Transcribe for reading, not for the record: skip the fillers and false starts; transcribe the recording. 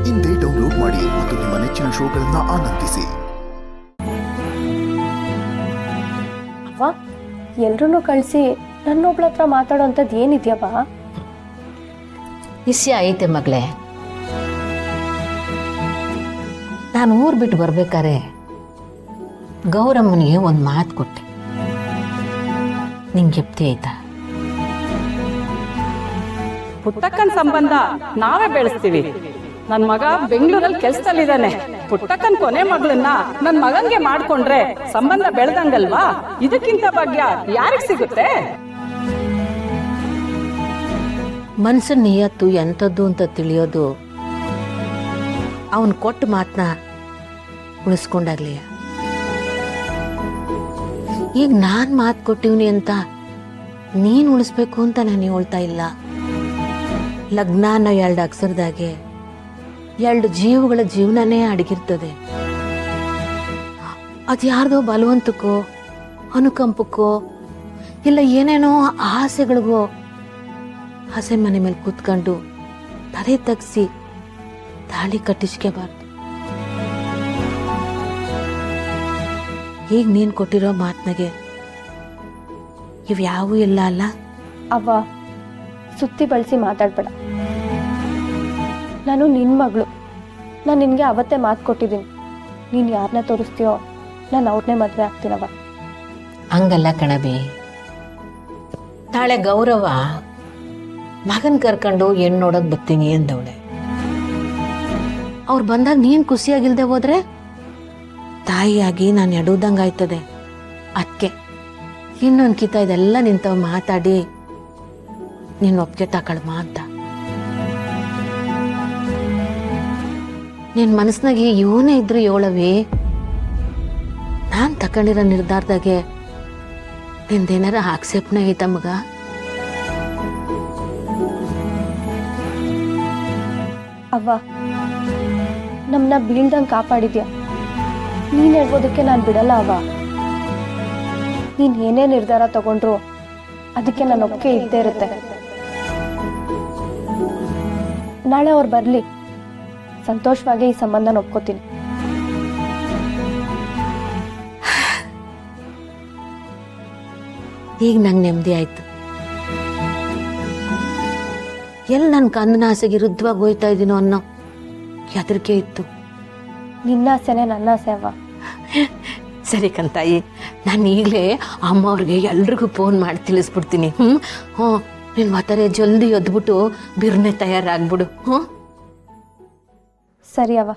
ಇಂದೇ ಡೌನ್ಲೋಡ್ ಮಾಡಿ ಮತ್ತು ನಿಮ್ಮ ನೆಚ್ಚಿನ ಶೋಗಳನ್ನ ಆನಂದಿಸಿ. ಅವ್ವ, ಎಲ್ರೂ ಕಳಿಸಿ ನನ್ನೊಬ್ಳ ಹತ್ರ ಮಾತಾಡೋಂಥದ್ದು ಏನಿದ್ಯವ್ವ? ವಿಷಯ ಐತೆ ಮಗಳೇ. ನಾನು ಊರು ಬಿಟ್ಟು ಬರ್ಬೇಕಾರೆ ಗೌರಮ್ಮನಿಗೆ ಒಂದು ಮಾತು ಕೊಟ್ಟೆ. ನಿಂಗೆ ಎಪ್ತಿ ಆಯ್ತಾ? ಪುಟ್ಟಕ್ಕನ ಸಂಬಂಧ ನಾವೇ ಬೆಳೆಸ್ತೀವಿ. ನನ್ನ ಮಗ ಬೆಂಗಳೂರಲ್ಲಿ ಕೆಲ್ಸದಲ್ಲಿದ್ದಾನೆ. ಪುಟ್ಟಕ್ಕನ್ ಕೊನೆ ಮಗಳನ್ನ ನನ್ನ ಮಗನ್ಗೆ ಮಾಡ್ಕೊಂಡ್ರೆ ಸಂಬಂಧ ಬೆಳೆದಂಗಲ್ವಾ? ಇದಕ್ಕಿಂತ ಭಾಗ್ಯ ಯಾರಿಗೆ ಸಿಗುತ್ತೆ? ಮನ್ಸಿನ ನಿಯತ್ತು ಎಂಥದ್ದು ಅಂತ ತಿಳಿಯೋದು ಅವನು ಕೊಟ್ಟ ಮಾತನ್ನ ಉಳಿಸ್ಕೊಂಡಾಗ್ಲಿ. ಈಗ ನಾನು ಮಾತು ಕೊಟ್ಟಿವ್ನಿ ಅಂತ ನೀನು ಉಳಿಸ್ಬೇಕು ಅಂತ ನಾನು ಹೇಳ್ತಾ ಇಲ್ಲ. ಲಗ್ನ ಅನ್ನೋ 2 ಅಕ್ಷರದಾಗೆ 2 ಜೀವಗಳ ಜೀವನನೇ ಅಡಗಿರ್ತದೆ. ಅದು ಯಾರ್ದೋ ಬಲವಂತಕ್ಕೋ ಅನುಕಂಪಕ್ಕೋ ಇಲ್ಲ ಏನೇನೋ ಆಸೆಗಳಿಗೋ ಹಸೆ ಮನೆ ಮೇಲೆ ಕೂತ್ಕೊಂಡು ತಲೆ ತಗ್ಸಿ ತಾಳಿ ಕಟ್ಟಿಸ್ಕೋಬಾರ್ದು. ಈಗ ನೀನು ಕೊಟ್ಟಿರೋ ಮಾತನಾಗೆ ಇವ್ಯಾವೂ ಇಲ್ಲ ಅಲ್ಲ? ಅವ್ವ, ಸುತ್ತಿ ಬಳಸಿ ಮಾತಾಡ್ಬೇಡ. ನಾನು ನಿನ್ನ ಮಗಳು. ನಾನು ನಿನಗೆ ಅವತ್ತೇ ಮಾತು ಕೊಟ್ಟಿದ್ದೀನಿ. ನೀನು ಯಾರನ್ನ ತೋರಿಸ್ತೀಯೋ ನಾನು ಅವ್ರನ್ನೇ ಮದುವೆ ಆಗ್ತೀನವ್ವ. ಹಂಗಲ್ಲ ಕಣಬಿ. ನಾಳೆ ಗೌರವ ಮಗನ್ ಕರ್ಕೊಂಡು ಹೆಣ್ಣು ನೋಡಕ್ ಬರ್ತೀನಿ ಅಂದವಳೆ. ಅವ್ರು ಬಂದಾಗ ನೀನು ಖುಷಿಯಾಗಿಲ್ದೆ ಹೋದ್ರೆ ತಾಯಿಯಾಗಿ ನಾನು ಎಡುವುದಂಗಾಯ್ತದೆ. ಅದಕ್ಕೆ ಇನ್ನೊಂದು ಕಿತ ಇದೆಲ್ಲ ನಿಂತವ ಮಾತಾಡಿ ನಿನ್ನ ಒಪ್ಪಿಗೆ ತಕೊಳ್ಮ ಅಂತ. ನಿನ್ನ ಮನಸ್ಸಿನಾಗೆ ಇವನೇ ಇದ್ರು ಹೇಳವಿ. ನಾನು ತಕೊಂಡಿರೋ ನಿರ್ಧಾರದಾಗೆ ನಿಂದೇನಾರ ಆಕ್ಷೇಪಣೆ ಐತ ಮಗ? ಅವ್ವ, ನಮ್ಮನ್ನ ಬೀಳ್ದಂಗೆ ಕಾಪಾಡಿದ್ಯಾ. ನೀನು ಹೇಳ್ಬೋದಕ್ಕೆ ನಾನು ಬಿಡಲ್ಲ ಅವ್ವ. ನೀನು ಏನೇ ನಿರ್ಧಾರ ತಗೊಂಡ್ರು ಅದಕ್ಕೆ ನನ್ನ ಒಪ್ಪಿಗೆ ಇದ್ದೇ ಇರುತ್ತೆ. ನಾಳೆ ಅವ್ರು ಬರಲಿ, ಸಂತೋಷವಾಗಿ ಈ ಸಂಬಂಧನ ಒಪ್ಕೋತೀನಿ. ಈಗ ನಂಗೆ ನೆಮ್ಮದಿ ಆಯ್ತು. ಎಲ್ಲಿ ನನ್ನ ಕಣ್ಣನ ಆಸೆಗೆ ವಿರುದ್ಧವಾಗಿ ಹೋಯ್ತಾ ಇದ್ದೀನೋ ಅನ್ನೋ ಹೆದರಿಕೆ ಇತ್ತು. ನಿನ್ನ ಆಸೆನೇ ನನ್ನ ಆಸೆ ಅವ್ವ. ಸರಿ ಕಂತಾಯಿ, ನಾನು ಈಗಲೇ ಅಮ್ಮ ಅವ್ರಿಗೆ ಎಲ್ರಿಗೂ ಫೋನ್ ಮಾಡಿ ತಿಳಿಸ್ಬಿಡ್ತೀನಿ. ಹ್ಞೂ ನೀನು ಮಾತಾರೆ ಜಲ್ದಿ ಎದ್ಬಿಟ್ಟು ಬಿರ್ನೆ ತಯಾರಾಗ್ಬಿಡು. ಸರಿ ಅವ್ವ.